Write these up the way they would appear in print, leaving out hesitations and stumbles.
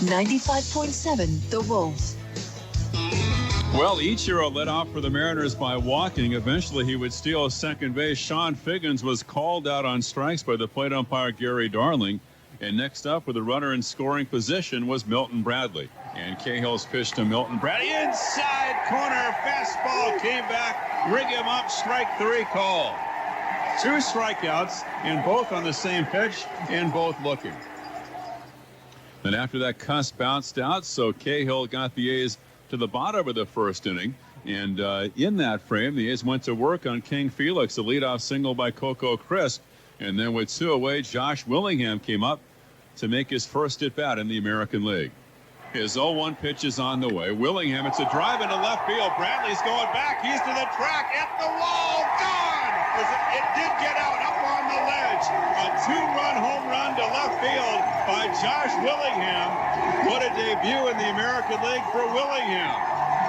95.7 The Wolf. Well, Ichiro led off for the Mariners by walking. Eventually, he would steal second base. Sean Figgins was called out on strikes by the plate umpire Gary Darling. And next up with a runner in scoring position was Milton Bradley. And Cahill's pitch to Milton Bradley. Inside corner fastball came back. Rig him up. Strike three call. 2 strikeouts, and both on the same pitch and both looking. Then after that, Cuss bounced out, so Cahill got the A's to the bottom of the first inning. And in that frame, the A's went to work on King Felix, a leadoff single by Coco Crisp. And then with 2 away, Josh Willingham came up to make his first at-bat in the American League. His 0-1 pitch is on the way. Willingham, it's a drive into left field. Bradley's going back. He's to the track, at the wall, gone! It did get out up on the ledge. A 2-run home run to left field by Josh Willingham. What a debut in the American League for Willingham.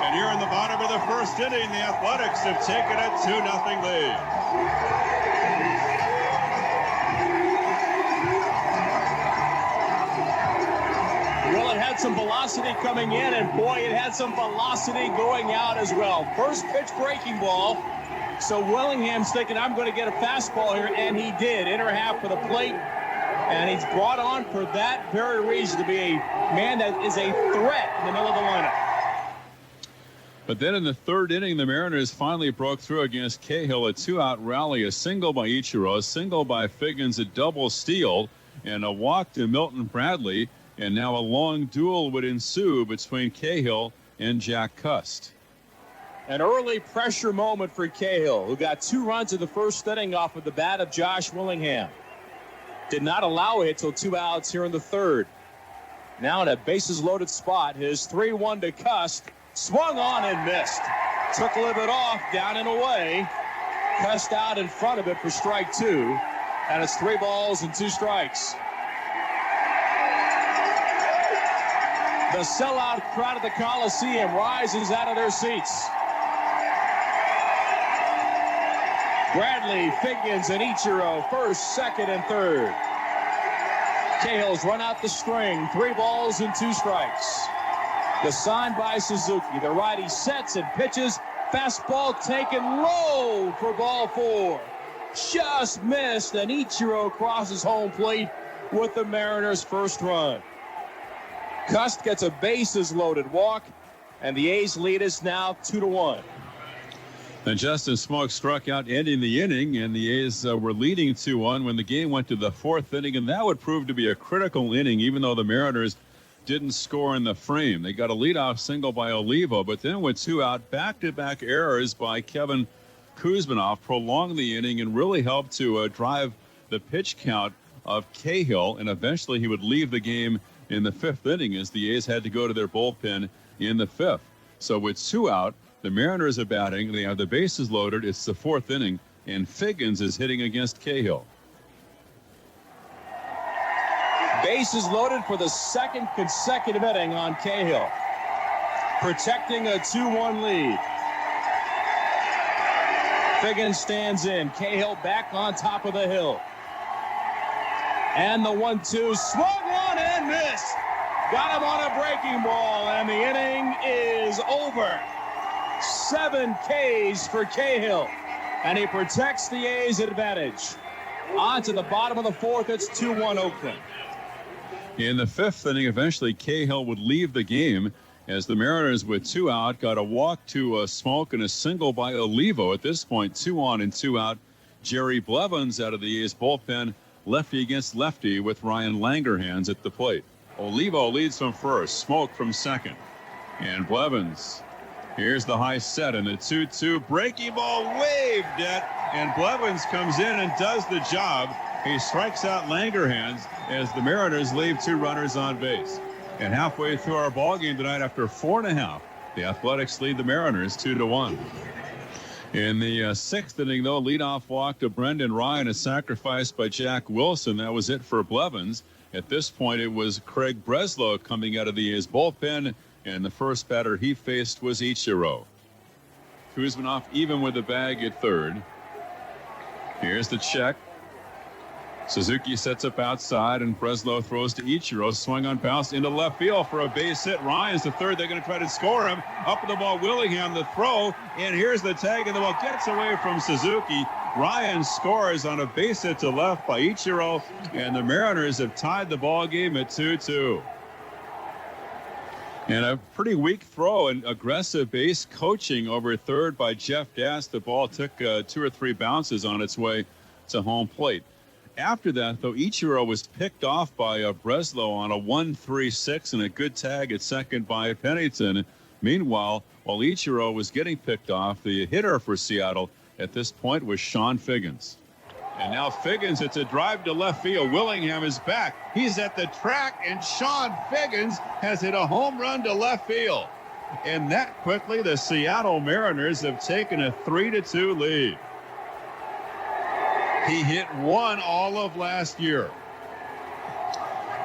And here in the bottom of the first inning, the Athletics have taken a 2-0 lead. Well, it had some velocity coming in, and boy, it had some velocity going out as well. First pitch breaking ball. So Willingham's thinking, I'm going to get a fastball here, and he did. Inner half for the plate, and he's brought on for that very reason to be a man that is a threat in the middle of the lineup. But then in the third inning, the Mariners finally broke through against Cahill. A 2-out rally, a single by Ichiro, a single by Figgins, a double steal, and a walk to Milton Bradley. And now a long duel would ensue between Cahill and Jack Cust. An early pressure moment for Cahill, who got 2 runs in the first inning off of the bat of Josh Willingham. Did not allow it till 2 outs here in the third. Now in a bases-loaded spot, his 3-1 to Cust. Swung on and missed. Took a little bit off, down and away. Cust out in front of it for strike 2. And it's 3 balls and 2 strikes. The sellout crowd at the Coliseum rises out of their seats. Bradley, Figgins, and Ichiro, first, second, and third. Cahill's run out the string. 3 balls and 2 strikes. The sign by Suzuki. The righty sets and pitches. Fastball taken low for ball 4. Just missed, and Ichiro crosses home plate with the Mariners' first run. Cust gets a bases-loaded walk, and the A's lead is now 2-1. And Justin Smoak struck out, ending the inning, and the A's were leading 2-1 when the game went to the 4th inning, and that would prove to be a critical inning, even though the Mariners didn't score in the frame. They got a leadoff single by Olivo, but then with 2 out, back-to-back errors by Kevin Kuzminoff prolonged the inning and really helped to drive the pitch count of Cahill, and eventually he would leave the game in the 5th inning as the A's had to go to their bullpen in the 5th. So with 2 out, the Mariners are batting. They have the bases loaded. It's the 4th inning, and Figgins is hitting against Cahill. Bases loaded for the 2nd consecutive inning on Cahill, protecting a 2-1 lead. Figgins stands in. Cahill back on top of the hill. And the 1-2 swung on and missed. Got him on a breaking ball, and the inning is over. 7 Ks for Cahill, and he protects the A's advantage. On to the bottom of the 4th, it's 2-1 Oakland. In the 5th inning, eventually Cahill would leave the game as the Mariners, with 2 out, got a walk to Smoak and a single by Olivo. At this point, 2 on and 2 out. Jerry Blevins out of the A's bullpen, lefty against lefty with Ryan Langerhans at the plate. Olivo leads from first, Smoak from second. And Blevins, here's the high set, and the 2-2 breaking ball waved at, and Blevins comes in and does the job. He strikes out Langerhans as the Mariners leave 2 runners on base. And halfway through our ball game tonight, after 4.5, the Athletics lead the Mariners 2-1. In the 6th inning, though, leadoff walk to Brendan Ryan, a sacrifice by Jack Wilson. That was it for Blevins. At this point, it was Craig Breslow coming out of the A's bullpen, and the first batter he faced was Ichiro. Kuzminoff even with the bag at third. Here's the check. Suzuki sets up outside, and Breslow throws to Ichiro. Swung on, bounce into left field for a base hit. Ryan's the third. They're going to try to score him. Up with the ball, Willingham, the throw. And here's the tag, and the ball gets away from Suzuki. Ryan scores on a base hit to left by Ichiro, and the Mariners have tied the ball game at 2-2. And a pretty weak throw and aggressive base coaching over third by Jeff Dass. The ball took 2 or 3 bounces on its way to home plate. After that, though, Ichiro was picked off by Breslow on a 1-3-6 and a good tag at second by Pennington. Meanwhile, while Ichiro was getting picked off, the hitter for Seattle at this point was Sean Figgins. And now Figgins, it's a drive to left field. Willingham is back. He's at the track, and Sean Figgins has hit a home run to left field. And that quickly, the Seattle Mariners have taken a 3-2 lead. He hit one all of last year.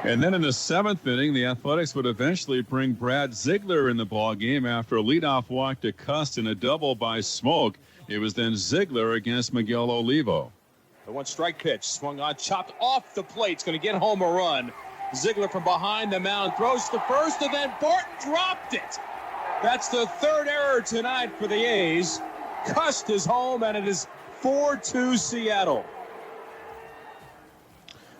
And then in the 7th inning, the Athletics would eventually bring Brad Ziegler in the ball game after a leadoff walk to Cust and a double by Smoke. It was then Ziegler against Miguel Olivo. The 1-strike pitch swung on, chopped off the plate. It's going to get home a run. Ziegler from behind the mound throws to first, and then Barton dropped it. That's the 3rd error tonight for the A's. Cust is home, and it is 4-2 Seattle.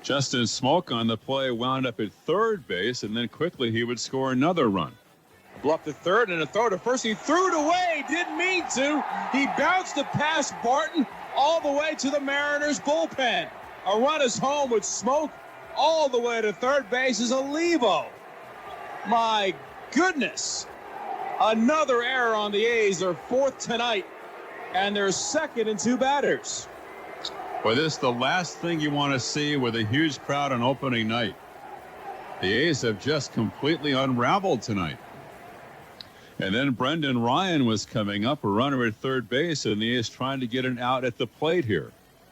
Justin Smoke on the play wound up at third base, and then quickly he would score another run. Bluffed to third and a throw to first. He threw it away. Didn't mean to. He bounced it past Barton all the way to the Mariners bullpen. A run is home with Smoke all the way to third base is Olivo. My goodness. Another error on the A's. Their 4th tonight. And they're 2nd and 2 batters. Well, this is the last thing you want to see with a huge crowd on opening night. The A's have just completely unraveled tonight. And then Brendan Ryan was coming up, a runner at third base, and the A's trying to get an out at the plate here.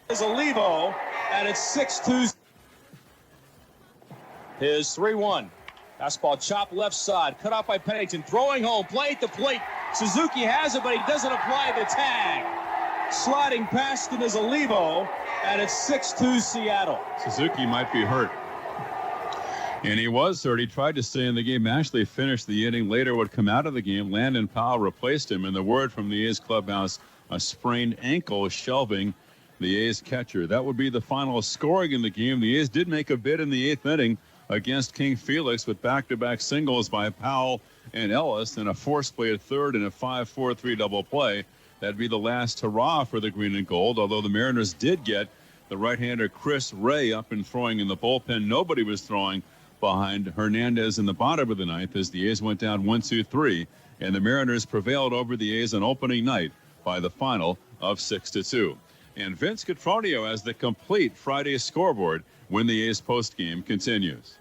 Is Olivo, and it's 6-2. His 3-1. Fastball chopped left side, cut off by Pennington, throwing home, plate to plate. Suzuki has it, but he doesn't apply the tag. Sliding past him is Olivo, and it's 6-2 Seattle. Suzuki might be hurt. And he was hurt. He tried to stay in the game, actually finished the inning. Later would come out of the game. Landon Powell replaced him, and the word from the A's clubhouse, a sprained ankle shelving the A's catcher. That would be the final scoring in the game. The A's did make a bid in the 8th inning against King Felix with back-to-back singles by Powell and Ellis, and a force play at third and a 5-4-3 double play. That'd be the last hurrah for the green and gold, although the Mariners did get the right-hander Chris Ray up and throwing in the bullpen. Nobody was throwing behind Hernandez in the bottom of the 9th as the A's went down 1-2-3, and the Mariners prevailed over the A's on opening night by the final of 6-2. And Vince Cotroneo has the complete Friday scoreboard when the A's postgame continues.